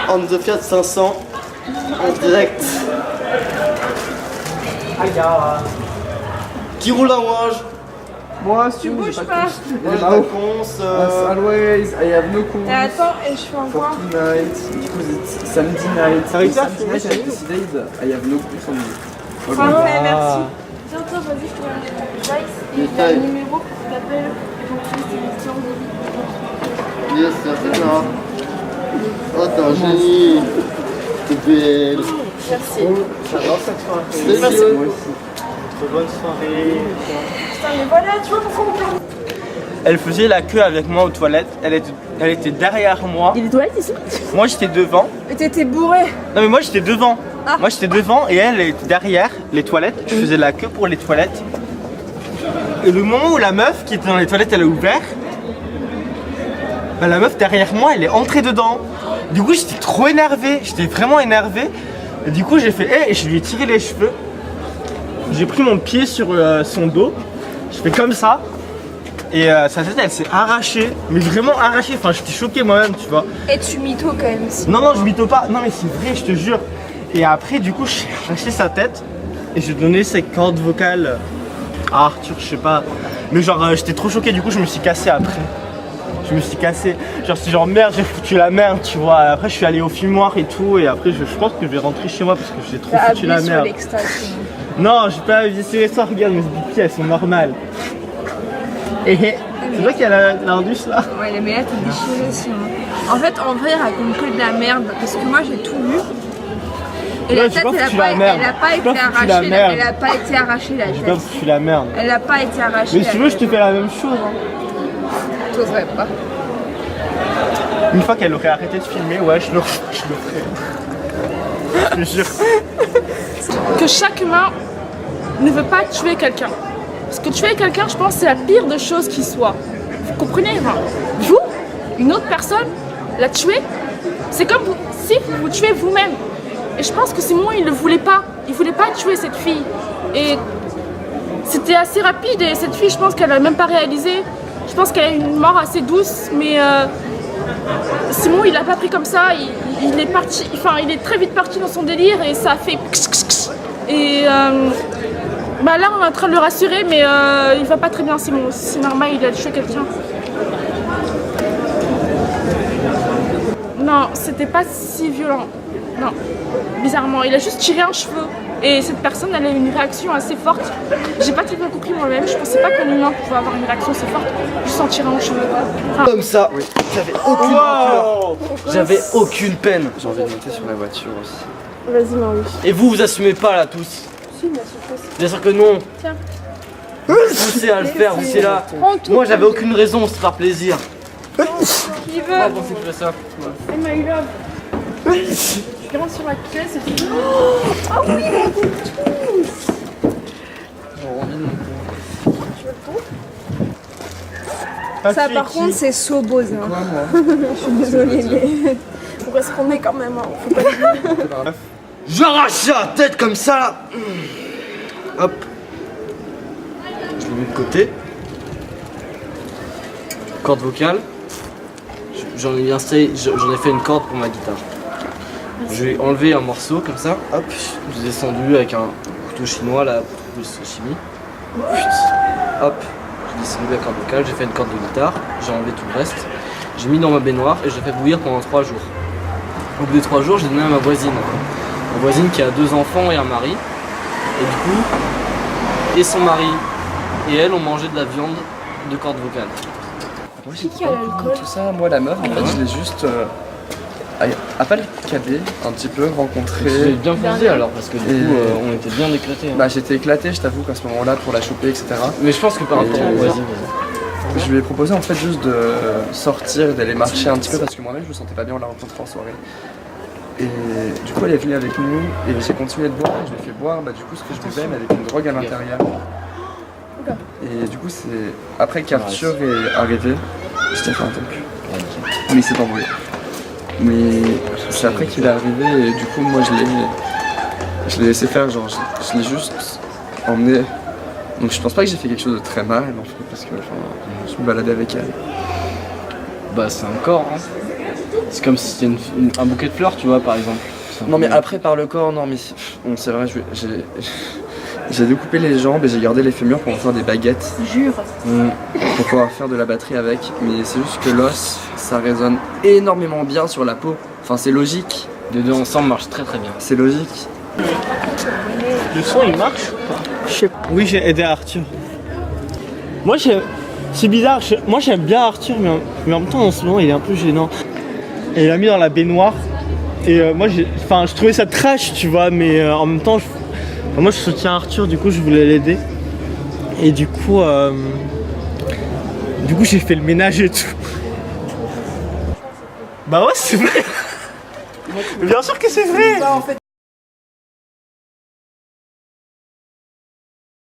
on the Fiat 500 en direct. Qui roule un ouage? Moi, Tu bouges pas. Moi j'ai pas de cons. As always, I have no cons. Et attends, et je fais encore. For tonight, because it's Sunday night. Avec ça, Sunday night, I decided I have no cons on me. Parfait, merci. Tiens, toi, vas-y, je te donne le device. Et il y a un numéro pour que tu t'appelles. Et donc, c'est l'histoire de vie. Yes, c'est ça. Oh, t'es un génie. T'es belle. Merci. J'adore cette soirée. Merci. Moi aussi. Trop bonne soirée. Putain, mais voilà, tu vois pourquoi on parle. Elle faisait la queue avec moi aux toilettes. Elle était derrière moi. Il y a des toilettes ici? Moi j'étais devant. Et t'étais bourré. Non mais moi j'étais devant. Ah. Moi j'étais devant et elle était derrière les toilettes. Je faisais la queue pour les toilettes. Et le moment où la meuf qui était dans les toilettes elle a ouvert, bah, la meuf derrière moi elle est entrée dedans. Du coup j'étais trop énervé. J'étais vraiment énervé. Et du coup j'ai fait et je lui ai tiré les cheveux. J'ai pris mon pied sur son dos. Je fais comme ça. Et sa tête elle s'est arrachée, mais vraiment arrachée, enfin j'étais choqué moi-même tu vois. Et tu mytho quand même aussi. Non non je mytho pas, non mais c'est vrai je te jure. Et après du coup j'ai arraché sa tête et j'ai donné ses cordes vocales à Arthur, je sais pas. Mais genre j'étais trop choqué du coup je me suis cassé après. Je me suis cassé, genre c'est genre merde j'ai foutu la merde tu vois. Après je suis allé au fumoir et tout et après je pense que je vais rentrer chez moi parce que j'ai trop foutu la merde. Non j'ai pas abusé sur ça, regarde mes pipis elles sont normales. Et c'est toi qui a l'Indus là? Ouais, mais là t'es déchiré aussi. Hein. En fait, en vrai, il raconte que de la merde parce que moi j'ai tout lu. Et Ouais, la tête, elle a pas été arrachée. Elle a pas été arrachée la J'ai pas tête. foutu la merde. Elle a pas été arrachée. Mais si tu veux, je te fais la même chose. Hein. T'oserais pas. Une fois qu'elle aurait arrêté de filmer, ouais, je le ferai. Je te jure. Que chaque humain ne veut pas tuer quelqu'un. Parce que tuer quelqu'un, je pense, c'est la pire des choses qui soit. Vous comprenez? Enfin, vous, une autre personne, la tuer, c'est comme si vous vous tuez vous-même. Et je pense que Simon, il ne voulait pas. Il voulait pas tuer cette fille. Et c'était assez rapide. Et cette fille, je pense qu'elle n'a même pas réalisé. Je pense qu'elle a une mort assez douce. Mais Simon, il l'a pas pris comme ça. Il est parti. Enfin, il est très vite parti dans son délire et ça a fait. Et bah là, on est en train de le rassurer, mais il va pas très bien, Simon. C'est normal, il a tué quelqu'un. Non, c'était pas si violent. Non, bizarrement, il a juste tiré un cheveu. Et cette personne, elle a eu une réaction assez forte. J'ai pas très bien compris moi-même. Je pensais pas qu'un humain pouvait avoir une réaction assez forte juste en tirant un cheveu. Enfin, Comme ça, oui. J'avais aucune rancœur. J'avais aucune peine. J'ai envie de monter sur la voiture aussi. vas-y, Marie. Et vous assumez pas là tous? Si, bien sûr que si. Bien sûr que non. Tiens. Vous poussez à le faire, vous c'est là. Prends tout. Moi j'avais aucune raison, c'est par plaisir. Qui veut? Moi pensez que je fais ça. Et my love. Tu rentres sur la caisse et tu dis oh, ah oui, on goûte tous. Ça, par contre, c'est Sobose. Hein. Je suis désolée, mais. On reste qu'on est quand même. Hein. Faut pas dire. J'arrache la tête comme ça là. Hop. Je l'ai mis de côté. Corde vocale. J'en ai fait une corde pour ma guitare. Je vais enlever un morceau comme ça. Hop. J'ai descendu avec un couteau chinois là, plus chimie. Hop. J'ai descendu la corde vocale. J'ai fait une corde de guitare. J'ai enlevé tout le reste. J'ai mis dans ma baignoire et je l'ai fait bouillir pendant 3 jours. Au bout des 3 jours, j'ai donné à ma voisine. Ma voisine qui a 2 enfants et un mari. Et du coup, et son mari et elle ont mangé de la viande de corde vocale. Moi j'étais pas au courant de tout ça, moi la meuf en fait je l'ai juste à pas le cadet, un petit peu rencontré. J'ai bien posé alors parce que du coup on était bien éclatés. Hein. Bah j'étais éclaté je t'avoue qu'à ce moment là pour la choper etc. Mais je pense que par rapport au vas-y. Je lui ai proposé en fait juste de sortir, d'aller marcher un petit peu parce que moi-même je me sentais pas bien en la rencontrant en soirée. Et du coup elle est venue avec nous et j'ai continué de boire, je lui ai fait boire bah, du coup ce que je buvais mais avec une drogue à l'intérieur. Et du coup c'est après qu'Arthur est arrivé, je t'ai fait un truc. Mais il s'est envolé. Mais c'est après qu'il est arrivé et du coup moi je l'ai laissé faire, genre je l'ai juste emmené. Donc je pense pas que j'ai fait quelque chose de très mal en fait parce que je me baladais avec elle. Bah c'est un corps hein. C'est comme si c'était un bouquet de fleurs, tu vois, par exemple. Non mais après par le corps, non mais bon, c'est vrai, j'ai découpé les jambes et j'ai gardé les fémurs pour en faire des baguettes. Jure. Pour pouvoir faire de la batterie avec, mais c'est juste que l'os, ça résonne énormément bien sur la peau. Enfin c'est logique. Les deux ensemble marchent très très bien. C'est logique. Le son il marche ou pas? Je sais pas. Oui, j'ai aidé Arthur. Moi c'est bizarre, moi j'aime bien Arthur, mais en même temps en ce moment il est un peu gênant. Et il l'a mis dans la baignoire. Et moi je trouvais ça trash, tu vois, mais en même temps moi je soutiens Arthur, du coup je voulais l'aider. Et du coup j'ai fait le ménage et tout. Bah ouais c'est vrai. Bien sûr que c'est vrai.